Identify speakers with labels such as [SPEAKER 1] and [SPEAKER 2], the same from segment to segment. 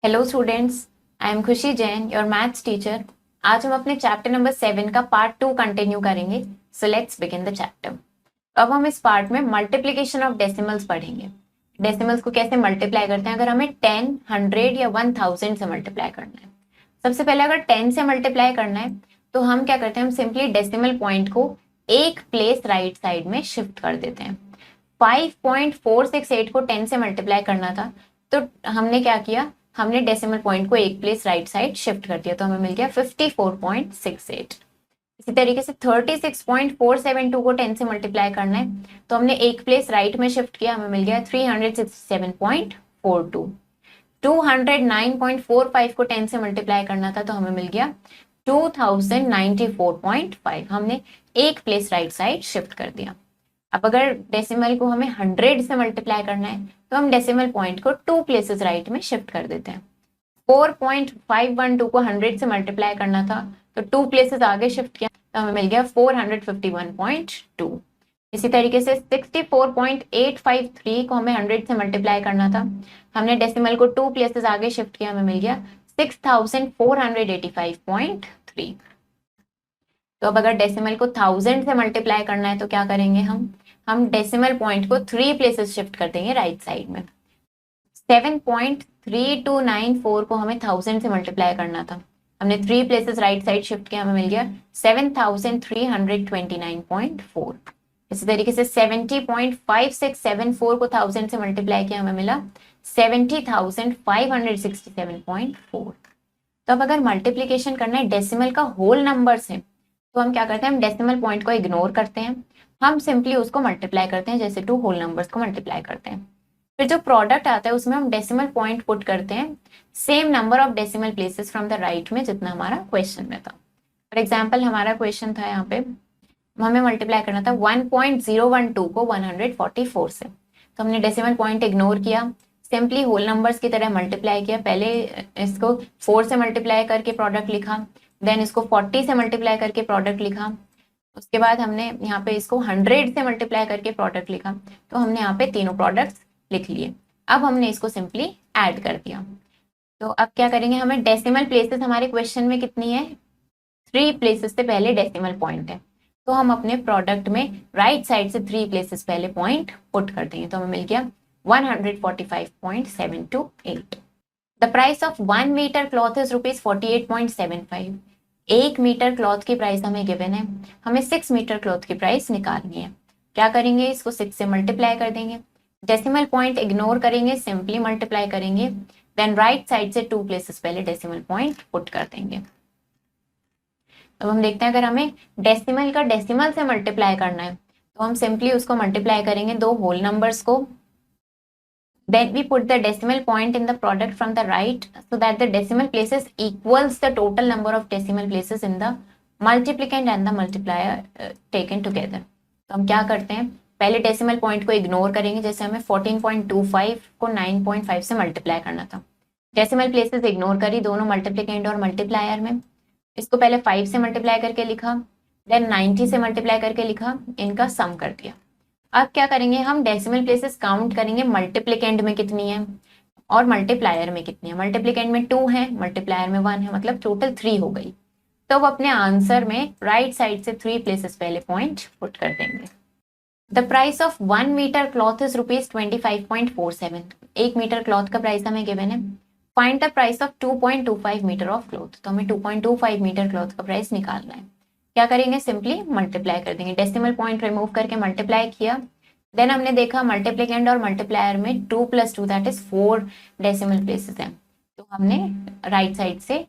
[SPEAKER 1] Hello students, I am खुशी Jain, your maths teacher. आज हम अपने चैप्टर नंबर 7 का पार्ट 2 कंटिन्यू करेंगे। So let's begin the chapter. अब हम इस पार्ट में मल्टीप्लिकेशन ऑफ डेसिमल्स पढ़ेंगे। डेसिमल्स को कैसे मल्टीप्लाई करते हैं अगर हमें 10, 100 या 1000 से मल्टीप्लाई करना है। सबसे पहले अगर 10 से मल्टीप्लाई करना है तो हम क्या करते हैं, हम सिंपली डेसिमल पॉइंट को एक प्लेस राइट साइड में शिफ्ट कर देते हैं। 5.468 को 10 से मल्टीप्लाई करना था तो हमने क्या किया, हमने डेसिमल पॉइंट को एक प्लेस राइट साइड शिफ्ट कर दिया तो हमें मिल गया 54.68। इसी तरीके से 36.472 को 10 से मल्टीप्लाई करना है तो हमने एक प्लेस राइट में शिफ्ट किया, हमें मिल गया 367.42। 209.45 को 10 से मल्टीप्लाई करना था तो हमें मिल गया 2094.5। हमने एक प्लेस राइट साइड शिफ्ट कर दिया। अब अगर डेसिमल को हमें 100 से मल्टीप्लाई करना है तो हम डेसिमल पॉइंट को 2 प्लेसेस राइट में शिफ्ट कर देते हैं। 4.512 को 100 से मल्टीप्लाई करना था तो 2 प्लेसेस आगे शिफ्ट किया तो हमें मिल गया 451.2। इसी तरीके से 64.853 को हमें 100 से मल्टीप्लाई करना था, हमने डेसिमल को 2 प्लेसेस आगे शिफ्ट किया, हमें मिल गया 6485.3। तो अब अगर डेसिमल को 1000 से मल्टीप्लाई करना है तो क्या करेंगे, हम डेसिमल पॉइंट को 3 प्लेसेस शिफ्ट कर देंगे राइट साइड में। 7.3294 को हमें 1000 से मल्टीप्लाई करना था, हमने 3 प्लेसेस राइट साइड शिफ्ट किया, हमें मिल गया 7329.4। इसी तरीके से 70.5674 को 1000 से मल्टीप्लाई किया, हमें मिला 70,567.4। तो अब अगर मल्टीप्लीकेशन करना है डेसिमल का होल नंबर से तो हम क्या करते हैं, हम डेसिमल पॉइंट को इग्नोर करते हैं, हम सिंपली उसको मल्टीप्लाई करते हैं जैसे 2 होल नंबर्स को मल्टीप्लाई करते हैं। फिर जो प्रोडक्ट आता है उसमें हम डेसिमल पॉइंट पुट करते हैं same number of decimal places from the right में जितना हमारा क्वेश्चन में था। फॉर एग्जाम्पल हमारा क्वेश्चन था, यहाँ पे हमें मल्टीप्लाई करना था 1.012 को 144 से, तो हमने डेसिमल पॉइंट इग्नोर किया, सिंपली होल नंबर्स की तरह मल्टीप्लाई किया। पहले इसको 4 से मल्टीप्लाई करके प्रोडक्ट लिखा, देन इसको 40 से मल्टीप्लाई करके प्रोडक्ट लिखा, उसके बाद हमने यहाँ पे इसको 100 से मल्टीप्लाई करके प्रोडक्ट लिखा। तो हमने यहाँ पे तीनों प्रोडक्ट्स लिख लिए। अब हमने इसको सिंपली ऐड कर दिया। तो अब क्या करेंगे, हमें डेसिमल प्लेसेस हमारे क्वेश्चन में कितनी है, 3 प्लेसेस से पहले डेसिमल पॉइंट है, तो हम अपने प्रोडक्ट में राइट साइड से 3 प्लेसेस पहले पॉइंट पुट कर देंगे तो हमें मिल गया 145.728। The price of 1 metre cloth is ₹48.75। 1 metre cloth की प्राइस हमें गिवन है, हमें 6 मीटर क्लॉथ की प्राइस निकालनी है। क्या करेंगे, इसको 6 से मल्टीप्लाई कर देंगे, डेसिमल पॉइंट इग्नोर करेंगे, सिंपली मल्टीप्लाई करेंगे, देन राइट साइड से 2 प्लेसेस पहले डेसिमल पॉइंट पुट कर देंगे। अब हम देखते हैं अगर हमें डेसिमल का डेसिमल से मल्टीप्लाई करना है तो हम सिंपली उसको मल्टीप्लाई करेंगे 2 होल नंबर्स को, then we put the decimal point in the product from the right so that the decimal places equals the total number of decimal places in the multiplicand and the multiplier taken together। तो हम क्या करते हैं, पहले decimal point को ignore करेंगे, जैसे हमें 14.25 को 9.5 से मल्टीप्लाई करना था, डेसिमल प्लेसेस इग्नोर करी दोनों मल्टीप्लिकेंड और मल्टीप्लायर में, इसको पहले 5 से मल्टीप्लाई करके लिखा, देन 90 से मल्टीप्लाई करके लिखा, इनका सम कर दिया। अब क्या करेंगे, हम डेसिमल प्लेसेस काउंट करेंगे मल्टीप्लिकेंड में कितनी है और मल्टीप्लायर में कितनी है। मल्टीप्लिकेंड में 2 है, मल्टीप्लायर में 1 है, मतलब टोटल 3 हो गई। तो अब अपने आंसर में राइट साइड से 3 प्लेसेस पहले पॉइंट पुट कर देंगे। The price of 1 metre cloth is ₹25.47। 1 metre cloth का प्राइस हमें गिवन है। Find the price of 2.25 metre of cloth. तो हमें 2.25 मीटर क्लॉथ का प्राइस निकालना है। क्या करेंगे, सिंपली मल्टीप्लाई कर देंगे, डेसिमल पॉइंट रिमूव करके मल्टीप्लाई किया, देन हमने देखा मल्टीप्लिकेंड और मल्टीप्लायर में 2 + 2 दैट इज 4 डेसिमल प्लेसेस हैं, तो हमने राइट साइड से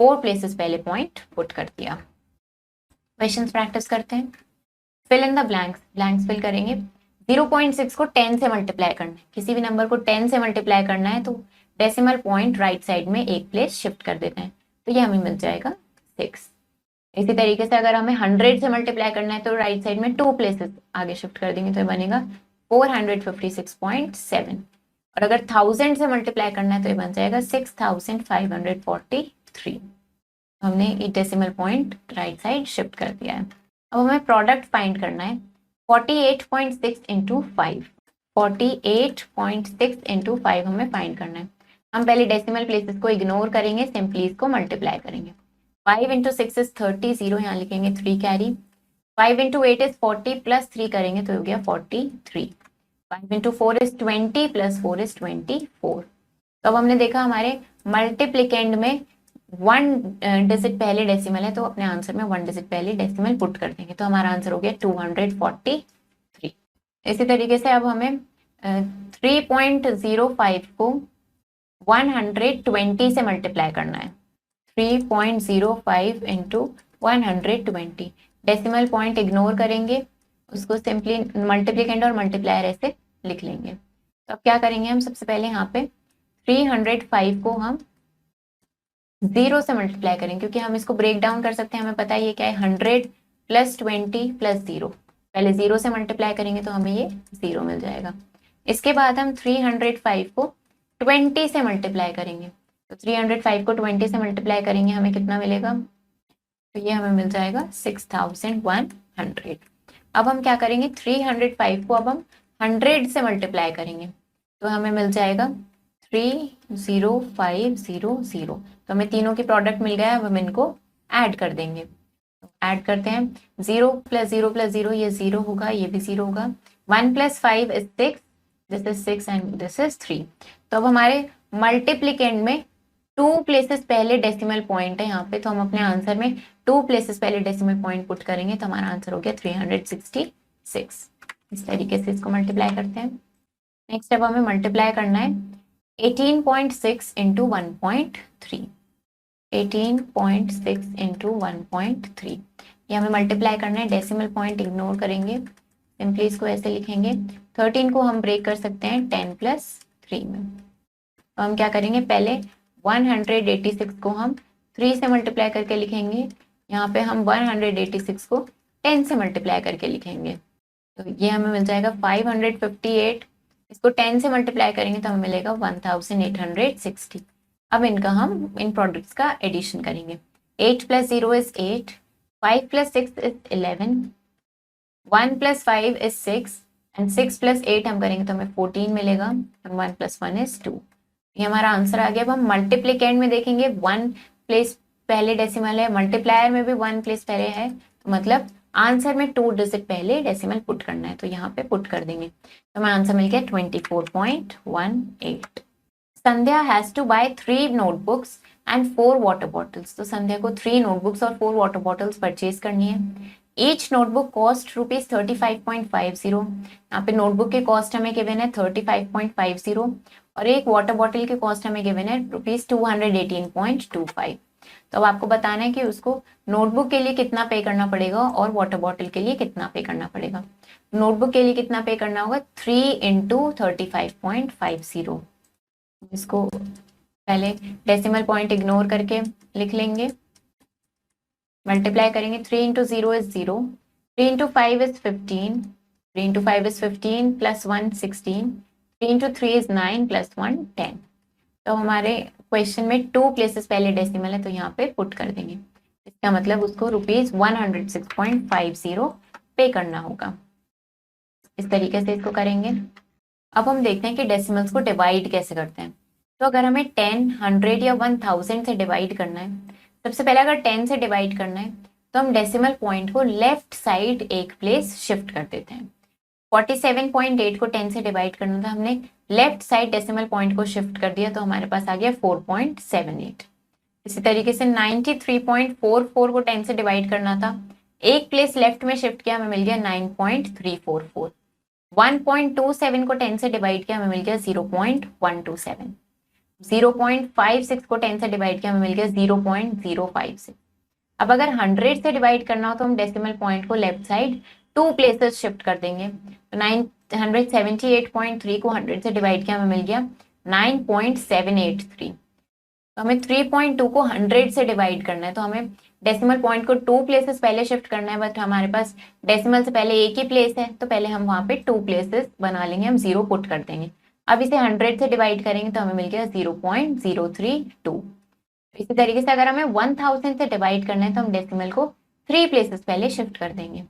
[SPEAKER 1] 4 प्लेसेस पहले पॉइंट पुट कर दिया। क्वेश्चंस प्रैक्टिस करते हैं। Fill in the blanks, blanks fill करेंगे। 0.6 को 10 से मल्टीप्लाई करना है, किसी भी नंबर को 10 से मल्टीप्लाई करना है तो डेसिमल पॉइंट राइट साइड में एक प्लेस शिफ्ट कर देते हैं, तो ये हमें मिल जाएगा 6। इसी तरीके से अगर हमें 100 से मल्टीप्लाई करना है तो राइट साइड में 2 प्लेसेस आगे शिफ्ट कर देंगे तो ये बनेगा 456.7। और अगर 1000 से मल्टीप्लाई करना है तो ये बन जाएगा 6543। हमने ये decimal point right side shift कर दिया है। अब हमें प्रोडक्ट फाइंड करना है। 48.6 इंटू 5, 48.6 इंटू 5 हमें फाइंड करना है। हम पहले डेसिमल प्लेसेस को इग्नोर करेंगे, सिंपली इसको मल्टीप्लाई करेंगे। 5 इंटू 6 इज 30, 0 यहाँ लिखेंगे, 3 कैरी। 5 इंटू 8 इज 40 प्लस 3 करेंगे तो हो गया 43। 5 इंटू 4 इज 20 प्लस 4 इज 24। तो अब हमने देखा हमारे मल्टीप्लिकेंड में 1 डिजिट पहले डेसिमल है, तो अपने आंसर में 1 डिजिट पहले डेसिमल पुट कर देंगे, तो हमारा आंसर हो गया 243। इसी तरीके से अब हमें 3.05 को 120 से मल्टीप्लाई करना है। 3.05 इंटू 120, डेसिमल पॉइंट इग्नोर करेंगे, उसको सिंपली मल्टीप्लिकेंड और मल्टीप्लायर ऐसे लिख लेंगे। तो अब क्या करेंगे हम, सबसे पहले यहाँ पे 305 को हम 0 से मल्टीप्लाई करेंगे, क्योंकि हम इसको ब्रेक डाउन कर सकते हैं, हमें पता है ये क्या है, 100 प्लस 20 प्लस 0। पहले 0 से मल्टीप्लाई करेंगे तो हमें ये 0 मिल जाएगा। इसके बाद हम 305 को 20 से मल्टीप्लाई करेंगे, तो 305 को 20 से मल्टीप्लाई करेंगे, हमें कितना मिलेगा, तो ये हमें मिल जाएगा 6100। अब हम क्या करेंगे, 305 को अब हम 100 से मल्टीप्लाई करेंगे, तो हमें मिल जाएगा 30500। तो हमें तीनों की प्रोडक्ट मिल गया, अब हम इनको ऐड कर देंगे। तो ऐड करते हैं, 0 प्लस 0 प्लस 0, ये 0 होगा, ये भी 0 होगा। 1 plus 5 is 6, this is 6 and this is 3। तो अब हमारे मल्टीप्लिकेंड में 2 प्लेसेस पहले डेसिमल पॉइंट है यहाँ पे, तो हम अपने आंसर में 2 प्लेसेस पहले डेसिमल पॉइंट पुट करेंगे, तो हमारा आंसर हो गया 366। इस तरीके से इसको मल्टीप्लाई करते हैं। नेक्स्ट अब हमें मल्टीप्लाई करना है 18.6 इंटू 1.3। 18.6 इंटू 1.3, ये हमें मल्टीप्लाई करना है, डेसिमल पॉइंट इग्नोर करेंगे, सिंपली इसको ऐसे लिखेंगे। 13 को हम ब्रेक कर सकते हैं 10 प्लस 3 में। तो हम क्या करेंगे, पहले 186 को हम 3 से मल्टीप्लाई करके लिखेंगे, यहाँ पे हम 186 को 10 से मल्टीप्लाई करके लिखेंगे, तो ये हमें मिल जाएगा 558। इसको 10 से मल्टीप्लाई करेंगे तो हमें मिलेगा 1860। अब इनका हम इन प्रोडक्ट्स का एडिशन करेंगे। 8 plus 0 is 8, 5 plus 6 is 11, 1 plus 5 is 6 and 6 plus 8 हम करेंगे तो हमें 14 मिलेगा, 1 प्लस 1 इज 2। ये हमारा आंसर आ गया। अब हम मल्टीप्लिकेंड में देखेंगे 1 प्लेस पहले डेसिमल है, मल्टीप्लायर में भी 1 प्लेस पहले है, तो मतलब आंसर में 2 डिजिट पहले डेसिमल पुट करना है, तो यहाँ पे पुट कर देंगे, तो हमें आंसर मिल गया 24.18। Sandhya has to buy 3 notebooks and 4 water bottles. तो संध्या को 3 नोटबुक्स और 4 वाटर बॉटल्स परचेज करनी है। Each notebook cost ₹35.50। यहाँ पे नोटबुक की कॉस्ट हमें गिवन है 35.50 और एक वाटर बॉटल की कॉस्ट हमें गिवन है ₹218.25। तो अब आपको बताना है कि उसको नोटबुक के लिए कितना पे करना पड़ेगा और वाटर बॉटल के लिए कितना पे करना पड़ेगा। नोटबुक के लिए कितना पे करना होगा, 3 इंटू 35.50। इसको पहले डेसिमल पॉइंट इग्नोर करके लिख लेंगे, मल्टीप्लाई करेंगे। 3 into 0 is 0, 3 into 5 is 15, 3 into 5 is 15 plus 1 16, 3 into 3 is 9 plus 1 10। तो हमारे क्वेश्चन में 2 प्लेसेस पहले डेसिमल है, तो यहाँ पे पुट कर देंगे, इसका मतलब उसको ₹106.50 पे करना होगा। इस तरीके से इसको करेंगे। अब हम देखते हैं कि डेसिमल्स को डिवाइड कैसे करते हैं। तो अगर हमें 10, 100 या 1000 से डिवाइड करना है, सबसे पहले अगर 10 से डिवाइड करना है तो हम डेसिमल पॉइंट को लेफ्ट साइड एक प्लेस शिफ्ट कर देते हैं। 47.8 को 10 से डिवाइड करना था, हमने लेफ्ट साइड डेसिमल पॉइंट को शिफ्ट कर दिया, तो हमारे पास आ गया 4.78। इसी तरीके से 93.44 को 10 से डिवाइड करना था, एक प्लेस लेफ्ट में शिफ्ट किया, हमें मिल गया 9.344। 1.27 को 10 से डिवाइड किया, हमें मिल गया 0.127। 0.56 को 10 से डिवाइड किया, हमें मिल गया 0.056। अब अगर 100 से डिवाइड करना हो तो हम डेसिमल पॉइंट को लेफ्ट साइड 2 प्लेसेस शिफ्ट कर देंगे। तो 978.3 को 100 से डिवाइड किया, हमें मिल गया 9.783। तो हमें 3.2 को 100 से डिवाइड करना है, तो हमें डेसिमल पॉइंट को 2 प्लेसेस पहले शिफ्ट करना है, बट हमारे पास डेसिमल से पहले एक ही प्लेस है, तो पहले हम वहां पे 2 प्लेसेस बना लेंगे, हम 0 पुट कर देंगे। अब इसे 100 से डिवाइड करेंगे तो हमें मिल गया 0.032। इसी तरीके से अगर हमें 1000 से डिवाइड करना है तो हम डेसिमल को 3 प्लेसेस पहले शिफ्ट कर देंगे।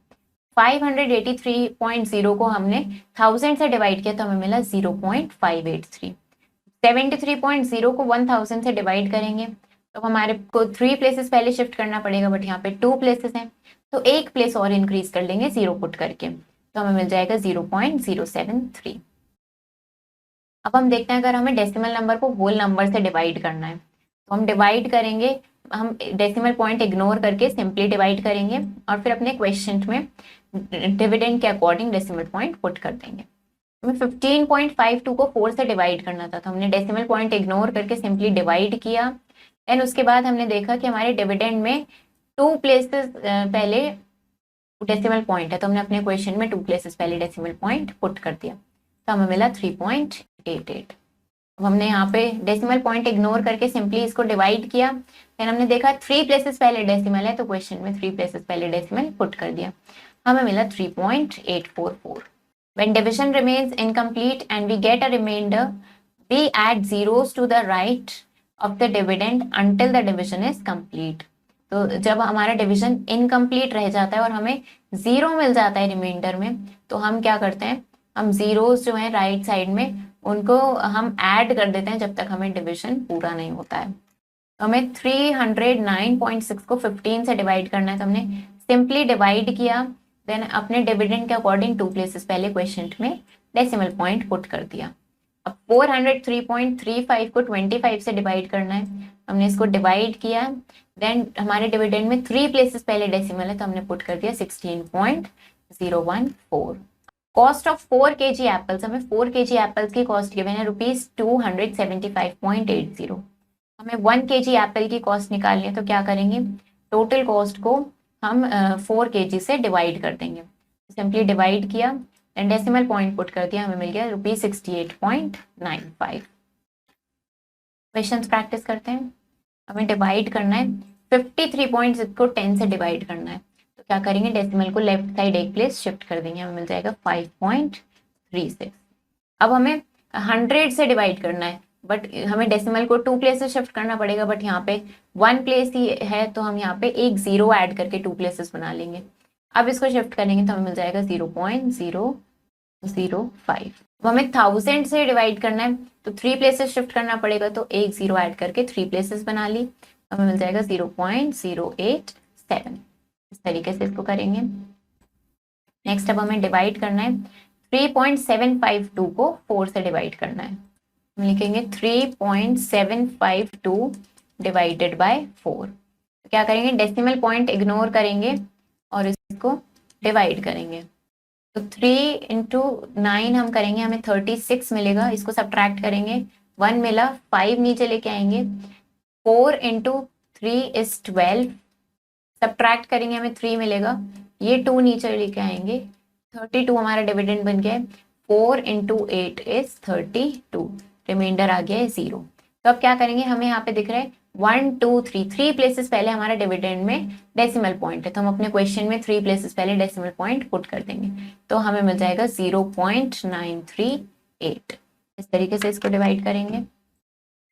[SPEAKER 1] 583.0 को हमने 1000 से डिवाइड किया तो हमें मिला 0.583। 73.0 को 1000 से डिवाइड करेंगे तो हमारे को 3 प्लेसेस पहले शिफ्ट करना पड़ेगा, बट यहाँ पे 2 प्लेसेस हैं तो एक प्लेस और इंक्रीज कर लेंगे 0 पुट करके, तो हमें मिल जाएगा 0.073। अब हम देखते हैं अगर हमें डेसिमल नंबर को होल नंबर से डिवाइड करना है तो हम डिवाइड करेंगे, हम डेसिमल पॉइंट इग्नोर करके सिंपली डिवाइड करेंगे और फिर अपने क्वेश्चन में डिविडेंड के अकॉर्डिंग डेसिमल पॉइंट पुट कर देंगे। हमें 15.52 को 4 से डिवाइड करना था तो हमने डेसिमल पॉइंट इग्नोर करके सिंपली डिवाइड किया। देन उसके बाद हमने देखा कि हमारे डिविडेंड में 2 प्लेसेस पहले डेसिमल पॉइंट है तो हमने अपने क्वेश्चन में 2 प्लेसेस पहले डेसिमल पॉइंट पुट कर दिया तो हमें मिला 3.88। अब हमने यहाँ पे डेसिमल पॉइंट इग्नोर करके सिंपली इसको डिवाइड किया। फिर हमने देखा 3 प्लेसेस पहले डेसिमल है तो क्वेश्चन में 3 प्लेसेस पहले डेसिमल पुट कर दिया, हमें मिला 3.844। When division remains incomplete and we get a remainder, we add zeros to the right of the dividend until the division is complete. तो जब हमारा डिविजन इनकम्प्लीट रह जाता है और हमें 0 मिल जाता है रिमाइंडर में तो हम क्या करते हैं, हम जीरोस जो है राइट साइड में उनको हम ऐड कर देते हैं जब तक हमें डिविजन पूरा नहीं होता है। तो हमें 309.6 को 15 से डिवाइड करना है तो हमने सिंपली डिवाइड किया, देन अपने डिविडेंड के अकॉर्डिंग 2 प्लेसेस पहले क्वेश्चन में डेसिमल पॉइंट पुट कर दिया। अब 403.35 को 25 से डिवाइड करना है, हमने इसको डिवाइड किया, देन हमारे डिविडेंड में 3 प्लेसेस पहले डेसिमल है तो हमने पुट कर दिया 16.014। कॉस्ट ऑफ 4 kg एप्पल्स, हमें 4 kg एप्पल्स की कॉस्ट गिवन है ₹275.80। हमें 1 kg एप्पल की कॉस्ट निकालनी है तो क्या करेंगे, टोटल कॉस्ट को हम 4 kg से डिवाइड कर देंगे, सिंपली डिवाइड किया, डेसिमल पॉइंट पुट कर दिया, हमें मिल गया ₹68.95। क्वेश्चंस प्रैक्टिस करते हैं। हमें डिवाइड करना है 53.6 को 10 से डिवाइड करना है तो क्या करेंगे, डेसिमल को लेफ्ट साइड एक प्लेस शिफ्ट कर देंगे, हमें मिल जाएगा 5.36। अब हमें 100 से डिवाइड करना है बट हमें डेसिमल को 2 प्लेसेस शिफ्ट करना पड़ेगा, बट यहाँ पे 1 प्लेस ही है तो हम यहाँ पे एक 0 ऐड करके 2 प्लेसेस बना लेंगे। अब इसको शिफ्ट करेंगे तो हमें मिल जाएगा 0.005। हमें 1000 से डिवाइड करना है तो 3 प्लेसेस शिफ्ट करना पड़ेगा तो एक 0 ऐड करके 3 प्लेसेस बना ली, हमें मिल जाएगा 0.087। इस तरीके से इसको करेंगे। नेक्स्ट अब हमें डिवाइड करना है 3.752 को 4 से डिवाइड करना है, हम लिखेंगे 3.752 डिवाइडेड बाय 4। तो क्या करेंगे, डेसिमल पॉइंट इग्नोर करेंगे और इसको डिवाइड करेंगे तो 3 into 9 हम करेंगे, हमें 36 मिलेगा, इसको सब्ट्रैक्ट करेंगे, 1 मिला, 5 नीचे लेके आएंगे, 4 into 3 is 12, सब्ट्रैक्ट करेंगे हमें 3 मिलेगा, ये 2 नीचे लेके आएंगे, 32 हमारा डिविडेंड बन गया है, 4 into 8 is 32, रिमाइंडर आ गया है 0। तो अब क्या करेंगे, हमें यहाँ पे दिख रहा है 1 2 3 प्लेसेस पहले हमारा डिविडेंड में डेसिमल पॉइंट है तो हम अपने क्वेश्चन में 3 प्लेसेस पहले डेसिमल पॉइंट पुट कर देंगे तो हमें मिल जाएगा 0.938। इस तरीके से इसको डिवाइड करेंगे।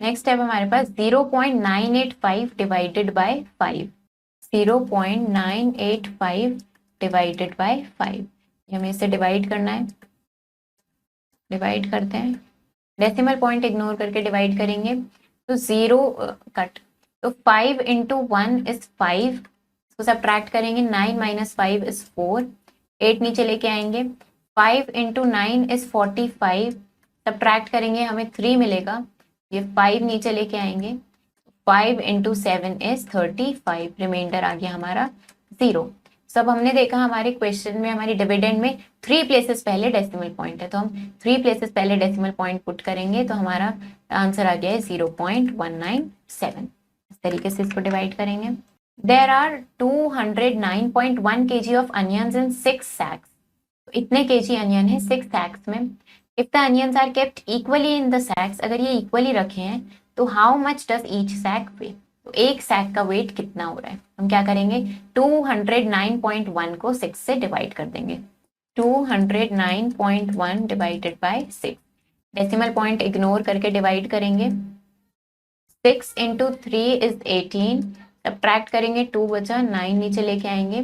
[SPEAKER 1] नेक्स्ट है हमारे पास 0.985 डिवाइडेड बाय 5, 0.985 डिवाइडेड बाय 5, हमें इसे डिवाइड करना है, डिवाइड करते हैं, डेसिमल पॉइंट इग्नोर करके डिवाइड करेंगे तो 0 कट, तो 5 into 1 is 5, इसको सब्ट्रैक्ट करेंगे, 9 minus 5 is 4, 8 नीचे लेके आएंगे, 5 into 9 is 45, सब्ट्रैक्ट करेंगे हमें 3 मिलेगा, ये 5 नीचे लेके आएंगे, 5 into 7 is 35, रिमाइंडर आ गया हमारा 0। सब हमने देखा हमारे क्वेश्चन में हमारी डिविडेंड में 3 प्लेसेस पहले डेसिमल पॉइंट है तो हम 3 प्लेसेस पहले डेसिमल पॉइंट पुट करेंगे तो हमारा आंसर आ गया है 0.197। इस तरीके से इसको डिवाइड करेंगे। There are 209.1 kg of onions in 6 sacks, तो इतने केजी अनियन है 6 सैक्स में। If the onions are kept equally in the sacks, अगर ये इक्वली रखे हैं तो how much does each sack weigh, तो एक सैक का वेट कितना हो रहा है। हम क्या करेंगे, 209.1 को 6 से डिवाइड कर देंगे, 209.1 divided by 6, decimal point ignore करके डिवाइड करेंगे, 6 into 3 is 18, सब्ट्रैक्ट करेंगे, 2 बचा, 9 नीचे लेके आएंगे,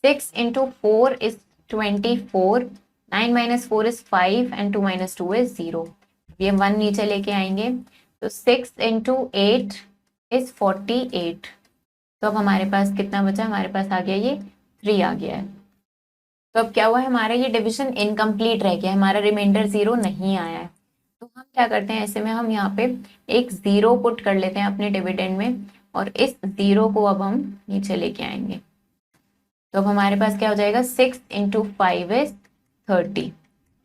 [SPEAKER 1] 6 into 4 is 24, 9 minus 4 is 5 and 2 minus 2 is 0, ये 1 नीचे लेके आएंगे तो 6 इंटू 8 इज 48। तो अब हमारे पास कितना बचा, हमारे पास आ गया ये 3 आ गया है। तो अब क्या हुआ है, हमारा ये डिविजन इनकम्प्लीट रह गया, हमारा रिमाइंडर 0 नहीं आया है। तो हम क्या करते हैं, ऐसे में हम यहाँ पे एक 0 पुट कर लेते हैं अपने डिविडेंड में, और इस 0 को अब हम नीचे लेके आएंगे। तो अब हमारे पास क्या हो जाएगा, 6 इंटू 5 इज 30।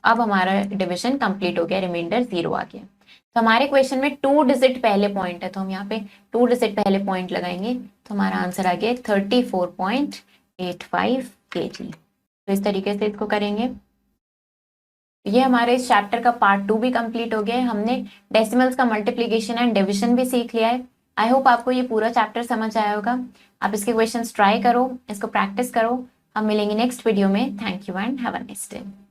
[SPEAKER 1] अब हमारा डिविजन कंप्लीट हो गया, रिमाइंडर 0 आ गया। तो हमारे क्वेश्चन में 2 डिजिट पहले पॉइंट है, तो हम यहाँ पे 2 डिजिट पहले पॉइंट लगाएंगे, तो हमारा आंसर आ गया 34.85 kg। तो इस तरीके से इसको करेंगे। ये हमारे इस चैप्टर का पार्ट 2 भी कंप्लीट हो गया है। हमने डेसिमल्स का मल्टीप्लीकेशन एंड डिविजन भी सीख लिया है। आई होप आपको ये पूरा चैप्टर समझ आया होगा। आप इसके क्वेश्चंस ट्राई करो, इसको प्रैक्टिस करो। हम मिलेंगे नेक्स्ट वीडियो में। Thank you and have a nice day.